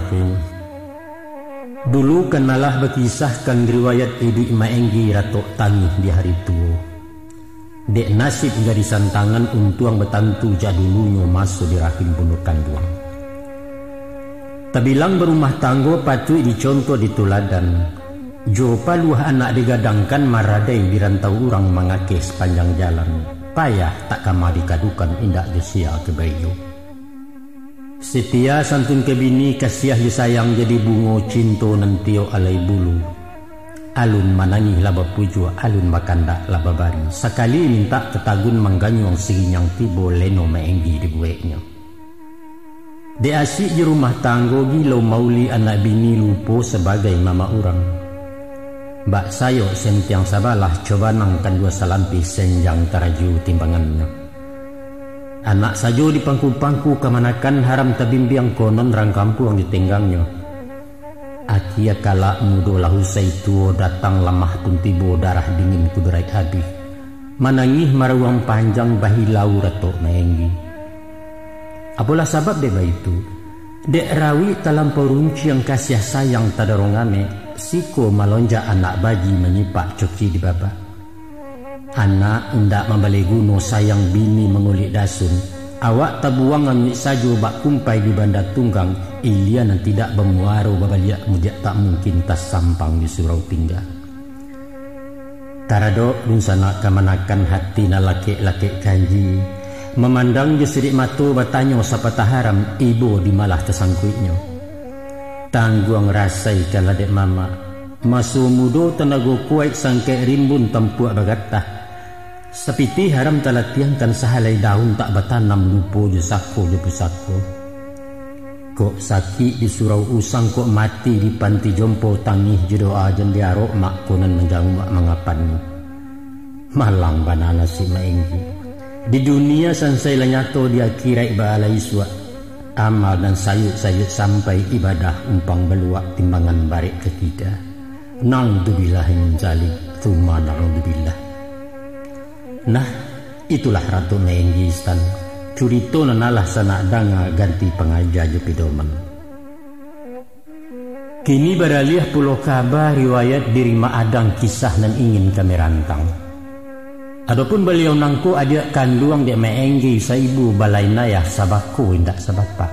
Bismillahirrahmanirrahim. Dulu kenalah berkisahkan riwayat Ibu Maenggi ratok tangih di hari tua. Dek nasib garisan tangan untuang betantu jadulunya masuk di rahim bunuh kanduang. Tabilang berumah tanggo patut dicontoh di tuladan. Jo paluh anak digadangkan maradai dirantau orang mengakeh sepanjang jalan. Payah tak kama dikadukan indak desia ke bayu. Setia santun ke bini kasiah disayang jadi bungo cinto nentio alai bulu. Alun manangih laba pujo alun bakanda laba bari. Sekali minta ketagun mangganyong siginyang tibo leno maenggi di bueknya. De asyik di rumah tanggo gilo mauli anak bini lupo sebagai mama orang. Mbak sayo sentiang sabalah coba nangkan dua salampi senjang taraju timbangannya. Anak sajo di pangku-pangku kemanakan haram tabimbiang konon rangkampu yang ditenggangnya. Akia kala mudo lahu saitu datang lemah tuntibo darah dingin kudurai habis. Manangih maruang panjang bahilau ratok maenggi. Apalah sebab deba itu? Dek rawi talampau runci yang kasih sayang tadarongane. Siko malonja anak baji menyipak coki di babak. Anak hendak membalik guno sayang bini mengulik dasun. Awak tabuang amik sajo bak kumpai di bandar tunggang. Ilian yang tidak bermuaro babaliak mudiak tak mungkin tas sampang di surau tinggal. Tarado lunsana kamanakan hati na laki-laki kanji. Memandang je sidik matu bertanya sapata haram ibu di malah tersangkuitnya. Tangguang rasai kala dek mama. Masu mudo tenaga kuat sangke rimbun tempuak bagatah. Sepiti haram talatiangkan sahalai daun tak bertanam lupo je sako je pusako. Kok sakit di surau usang kok mati di panti jompo tangih je doa jen diarok mak konan menjanguk mak mengapannya. Malang banana si maenggi. Di dunia sansai lanyato dia kirai balai suak. Amal dan sayut-sayut sampai ibadah umpang beluak timbangan barik ketiga. Na'udzubillah min zalik, tsumma na'udzubillah. Nah, itulah Ratu Maenggi Stan. Curito nanalah sanak danga ganti pengajar jepidoman. Kini beralih pulau kabar riwayat diri Adang kisah dan ingin kami rantang. Adapun beliau nangku adik kanduang dek Maenggi saibu balai nayah sabako indak sabapa.